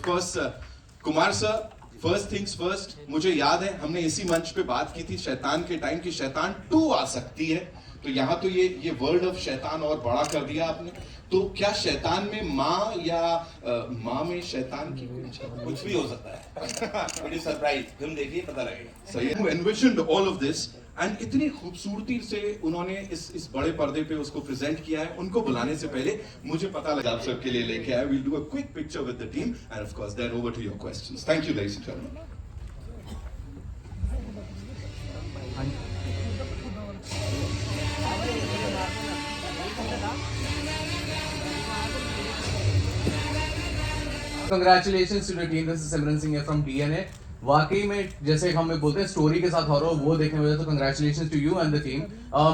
course, Kumar sir, first things first, मुझे याद है हमने इसी मंच पे बात की थी शैतान के टाइम की शैतान 2 आ सकती है, तो यहाँ तो ये वर्ड ऑफ शैतान और बड़ा कर दिया आपने। तो क्या शैतान में माँ या माँ में शैतान की कुछ भी हो सकता है। बड़ी सरप्राइज, फिल्म देखिए पता लगेगा। सही है। एनविजन्ड ऑल ऑफ दिस एंड इतनी खूबसूरती से उन्होंने इस बड़े पर्दे पे उसको प्रेजेंट किया है। उनको बुलाने से पहले मुझे पता लगा आप सबके लिए लेके आया। We'll do a quick picture with the team and of course then over to your questions. Thank you ladies and gentleman. Congratulations to the team. This is Simran Singh from DNA. वाकई में जैसे हमें बोलते हैं story के साथ horror वो देखने में, तो congratulation to you and the team.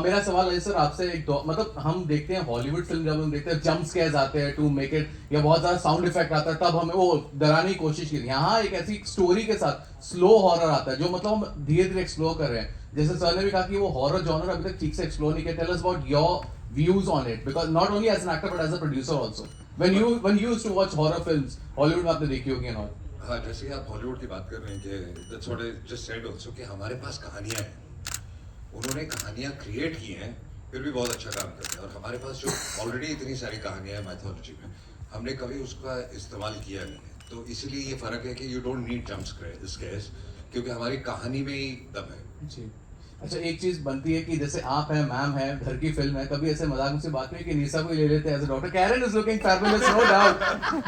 मेरा सवाल है सर आपसे, मतलब हम देखते हैं हॉलीवुड फिल्म, जब हम देखते हैं जंप स्केयर्स आते हैं टू मेक इट, या बहुत ज़्यादा साउंड इफेक्ट आता है, तब हमें वो डराने की कोशिश की। यहाँ एक ऐसी स्टोरी के साथ स्लो हॉरर आता है जो मतलब हम धीरे धीरे एक्सप्लोर कर रहे हैं। जैसे सर ने भी कहा कि वो हॉरर जॉनर अभी तक ठीक से एक्सप्लोर नहीं किया। Tell us about your views on it, because not only as an actor but as a producer also. When you used to watch horror films, Hollywood में आपने देखी होगी and all. हाँ, जैसे कि आप हॉलीवुड की बात कर रहे हैं कि that's what I just said also कि हमारे पास कहानियाँ हैं, उन्होंने कहानियाँ क्रिएट की हैं, फिर भी बहुत अच्छा काम करते हैं। और हमारे पास जो ऑलरेडी इतनी सारी कहानियाँ हैं माइथोलॉजी में, हमने कभी उसका इस्तेमाल किया नहीं है। तो इसीलिए ये फ़र्क है कि you don't need jump scares, क्योंकि हमारी कहानी में ही दम है। जी। अच्छा, एक चीज बनती है कि जैसे आप हैं, मैम है, घर की फिल्म है, कभी ऐसे मजाक से बात नहीं कि निशा को ही ले लेते हैं as a doctor. Karen is looking fabulous, no doubt,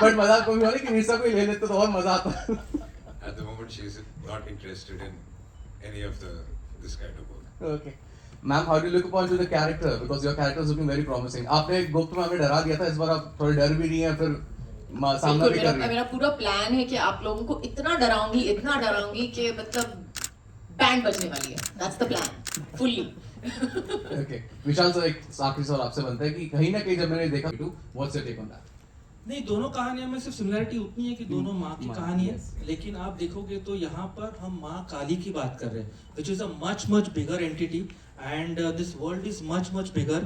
but मजाक को भी हो कि निशा को ही ले लेते तो और मजा आता। At the moment she is not interested in any of this kind of work. Okay. Ma'am, how do you look upon to the character, because your character is looking very promising. आपने गुप्त में हमें डरा दिया था, इस बार आप थोड़े डर भी नहीं है, फिर सामना भी कर रही है। मेरा पूरा प्लान है कि आप लोगों को इतना डराऊंगी कि मतलब बैंड बजने वाली है। That's the plan, fully. Okay. Vishal sir, एक आखिरी सवाल आपसे बनता है कि कहीं ना कहीं जब मैंने देखा what's your take on that? नहीं, दोनों कहानियों में सिर्फ सिमिलरिटी उतनी है कि दोनों माँ की कहानी है, लेकिन आप देखोगे तो यहाँ पर हम माँ काली की बात कर रहे हैं, which is a much bigger entity and this world is much bigger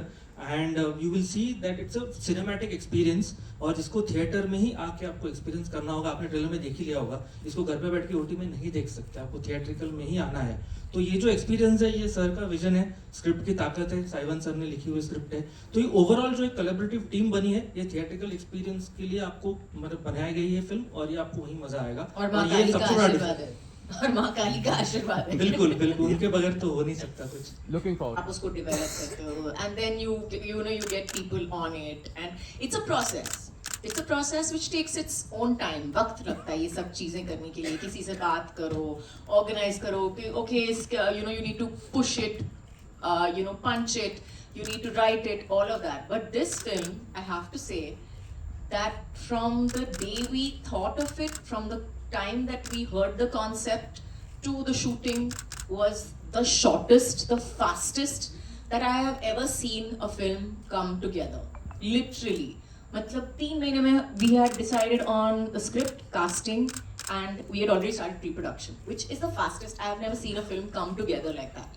and you will see that it's a cinematic experience और जिसको थिएटर में ही आके आपको एक्सपीरियंस करना होगा। आपने ट्रेलर में देख ही लिया होगा, इसको घर पे बैठ के ओटी में नहीं देख सकते, आपको थिएट्रिकल में ही आना है। तो ये जो एक्सपीरियंस है, ये सर का विजन है, स्क्रिप्ट की ताकत है, साइवन सर ने लिखी हुई स्क्रिप्ट है। तो ये ओवरऑल जो एक कोलैबोरेटिव टीम बनी है, ये थिएट्रिकल एक्सपीरियंस के लिए आपको मतलब बनाई गई है फिल्म, और ये आपको वही मजा आएगा। और माँ काली का आशीर्वाद है, और माँ काली का आशीर्वाद है। बिल्कुल, उनके बगैर तो हो नहीं सकता कुछ। Looking forward. आप उसको डेवलप करते हो and then you get people on it and it's a process. It's a process which takes its own time. वक्त लगता है ये सब चीजें करने के लिए। किसी से बात करो, organize करो कि okay, you need to push it, punch it, you need to write it, all of that. But this film, I have to say that from the day we thought of it, from the time that we heard the concept to the shooting, was the shortest, the fastest that I have ever seen a film come together. Literally. मतलब 3 महीने में we had decided on the script, casting, and we had already started pre-production, which is the fastest. I have never seen a film come together like that.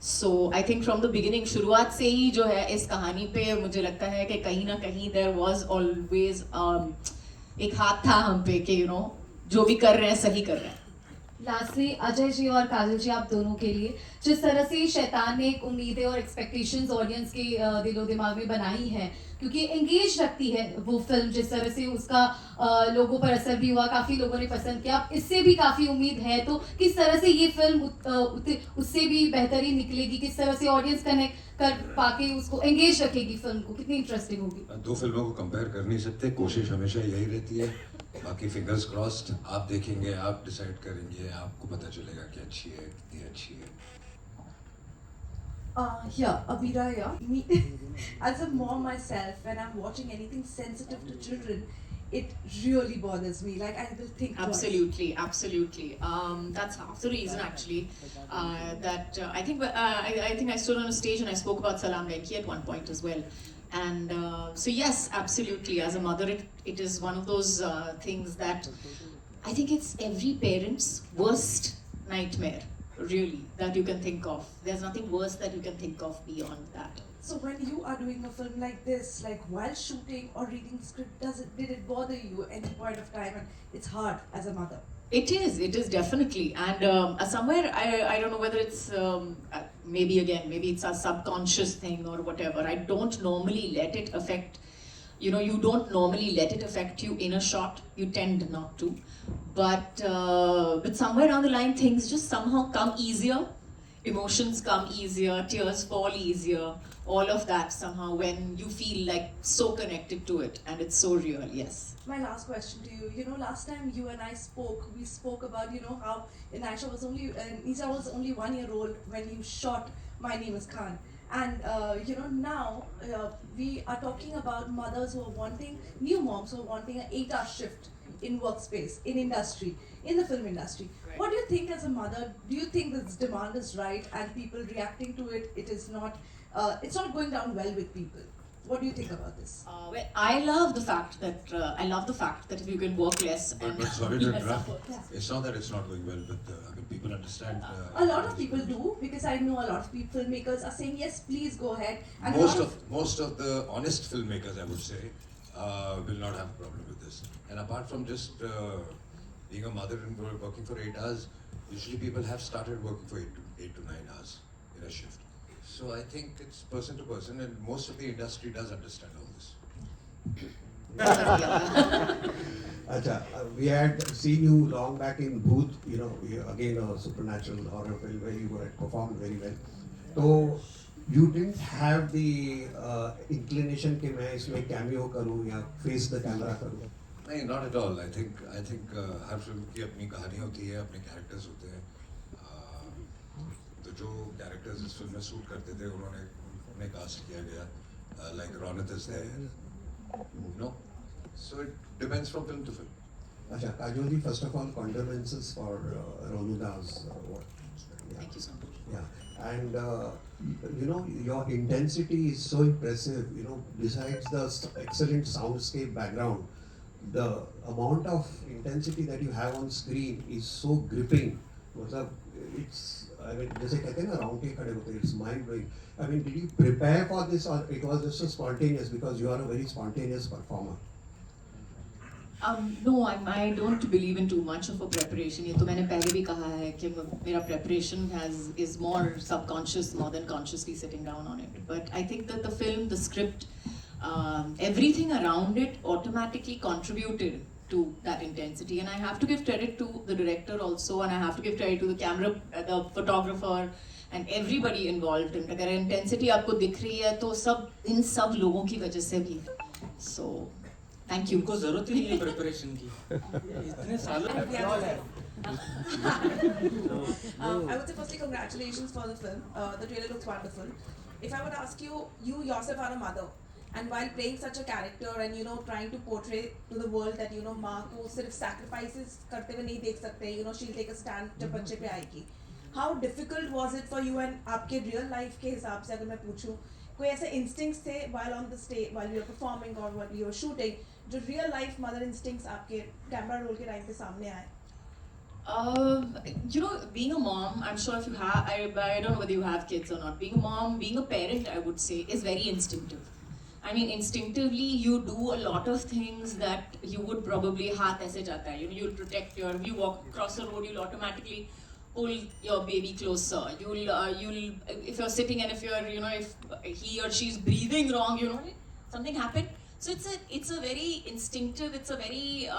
So I think from the beginning, शुरुआत से ही जो है इस कहानी पे मुझे लगता है कि कहीं ना कहीं there was always एक हाथ था हम पे कि जो भी कर रहे हैं सही कर रहे हैं। लास्टली अजय जी और काजल जी, आप दोनों के लिए, जिस तरह से शैतान ने एक उम्मीदें और एक्सपेक्टेशंस ऑडियंस के दिलो दिमाग में बनाई है, क्योंकि एंगेज रखती है वो फिल्म, जिस तरह से उसका लोगों पर असर भी हुआ, काफ़ी लोगों ने पसंद किया, इससे भी काफ़ी उम्मीद है। तो किस तरह से ये फिल्म उससे भी बेहतरीन निकलेगी, किस तरह से ऑडियंस कनेक्ट कर पाके उसको एंगेज रखेगी फिल्म को, कितनी इंटरेस्टिंग होगी? 2 फिल्मों को कंपेयर कर नहीं सकते, कोशिश हमेशा यही रहती है। बाकी फिंगर्स क्रॉस्ड, आप देखेंगे, आप डिसाइड करेंगे, आपको पता चलेगा कि अच्छी है, कितनी अच्छी है। Yeah, Abira, yeah. Me, as a mom myself, when I'm watching anything sensitive to children, it really bothers me. Like I will think twice. Absolutely. That's half the reason actually. That I think I stood on a stage and I spoke about Salam Lekhi at one point as well. And so yes, absolutely. As a mother, it is one of those things that I think it's every parent's worst nightmare, really, that you can think of. There's nothing worse that you can think of beyond that. So when you are doing a film like this, like while shooting or reading script, did it bother you at any point of time? And it's hard as a mother. It is definitely, and somewhere I don't know whether it's maybe it's a subconscious thing or whatever. I don't normally let it affect. You don't normally let it affect you in a shot. You tend not to, but somewhere down the line, things just somehow come easier. Emotions come easier, tears fall easier. All of that somehow when you feel like so connected to it, and it's so real. Yes. My last question to you. You know, last time you and I spoke, we spoke about, you know, how Nisha was only 1 year old when you shot My Name is Khan. And you know, now we are talking about mothers who are wanting, new moms who are wanting an 8-hour shift in workspace, in industry, in the film industry. Right. What do you think as a mother? Do you think this demand is right and people reacting to it? It's not going down well with people. What do you think about this? Well, I love the fact that if you can work less and But sorry to less interrupt. effort. Yeah. It's not that it's not going well, but I mean, people understand. A lot of people do, because I know a lot of filmmakers are saying yes, please go ahead. And a most lot most of the honest filmmakers, I would say, will not have a problem with this. And apart from just being a mother and working for 8 hours, usually people have started working for 8 to 9 hours in a shift. So I think it's person to person, and most of the industry does understand all this. Acha, we had seen you long back in Bhoot, you know, again a supernatural horror film where you had performed very well. So you didn't have the inclination कि मैं इसमें cameo करूँ या face the camera करूँ. नहीं, not at all. I think her film की अपनी कहानी होती है, अपने कैरेक्टर्स होते हैं. तो जो कैरेक्टर्स इस फिल्म में शूट करते थे, उन्हें कास्ट किया गया. Like Ronit is there, you know. So it depends from film to film. Acha, Kajol ji, first of all, condolences for Ronuda's what? Yeah. Thank you so much. Yeah, and you know, your intensity is so impressive. You know, besides the excellent soundscape background, the amount of intensity that you have on screen is so gripping. मतलब it's, I mean, जैसे कहते हैं ना round खड़े होते हैं, it's mind blowing. I mean, did you prepare for this, or it was just so spontaneous because you are a very spontaneous performer? No, I don't believe in too much of a preparation. ये तो मैंने पहले भी कहा है कि मेरा preparation is more subconscious more than consciously sitting down on it. But I think that the film, the script, everything around it automatically contributed to that intensity. And I have to give credit to the director also, and I have to give credit to the camera, the photographer, and everybody involved. And अगर intensity आपको दिख रही है तो सब इन सब लोगों की वजह से भी. So thank you. उनको जरूरत ही नहीं है प्रिपरेशन की. इतने सालों I would say firstly congratulations for the film. The trailer looks wonderful. If I would ask you, you yourself are a mother, and while playing such a character and you know trying to portray to the world that you know माँ को सिर्फ sacrifices करते हुए नहीं देख सकते, you know she'll take a stand जब बच्चे पे आएगी. How difficult was it for you, and आपके real life के हिसाब से अगर मैं पूछूं, कोई ऐसे instincts थे while on the stage, while you were performing or while you were shooting, जो real life mother instincts आपके camera roll के time पे सामने आए? You know, being a mom, I'm sure if you have, I don't know whether you have kids or not. Being a mom, being a parent, I would say, is very instinctive. I mean, instinctively, you do a lot of things that you would probably हाथ ऐसे जाता है. You know, you'll protect you walk across the road, you'll automatically pull your baby closer. You'll, if you're sitting and if you're, you know, if he or she's breathing wrong, you know, something happened. So it's a very instinctive, it's a very,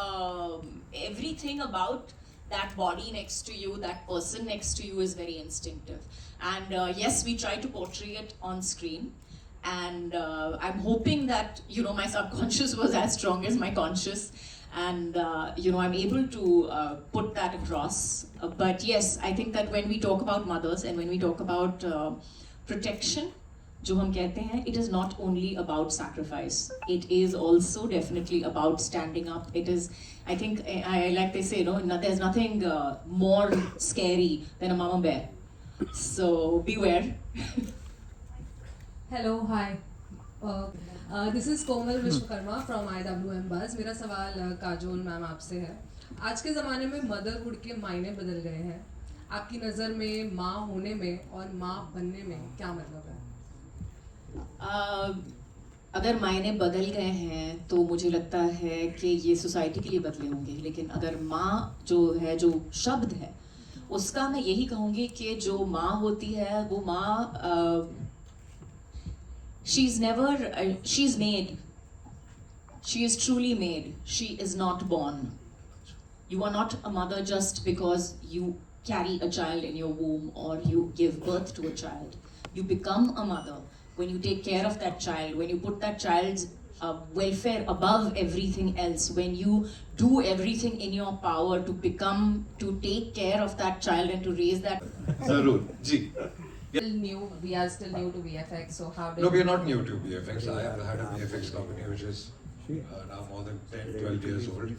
everything about that body next to you, that person next to you is very instinctive. And yes, we try to portray it on screen. And I'm hoping that, you know, my subconscious was as strong as my conscious. And, you know, I'm able to put that across. But yes, I think that when we talk about mothers and when we talk about protection, जो हम कहते हैं, it is not only about sacrifice. It is also definitely about standing up. It is, I think, I like they say, you know, there's nothing more scary than a mama bear. So beware. Hello, hi. This is Komal Vishwakarma from IWM Buzz. मेरा सवाल Kajol ma'am आपसे है. आज के ज़माने में motherhood के मायने बदल गए हैं. आपकी नज़र में माँ होने में और माँ बनने में क्या मतलब है? अगर मायने बदल गए हैं तो मुझे लगता है कि ये सोसाइटी के लिए बदले होंगे, लेकिन अगर माँ जो है, जो शब्द है, उसका मैं यही कहूँगी कि जो माँ होती है वो माँ she is never, she is made, she is truly made, she is not born. You are not a mother just because you carry a child in your womb or you give birth to a child. You become a mother when you take care of that child, when you put that child's welfare above everything else, when you do everything in your power to take care of that child and to raise that. जरूर जी. We are still new to VFX, so how did No, we are not new to VFX. I have had a VFX company which is now more than 10, 12 years old,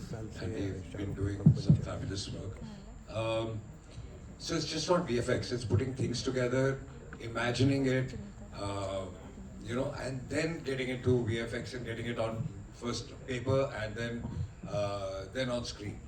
and we've been doing some fabulous work. So it's just not VFX, it's putting things together, imagining it, and then getting it to VFX and getting it on first paper and then on screen.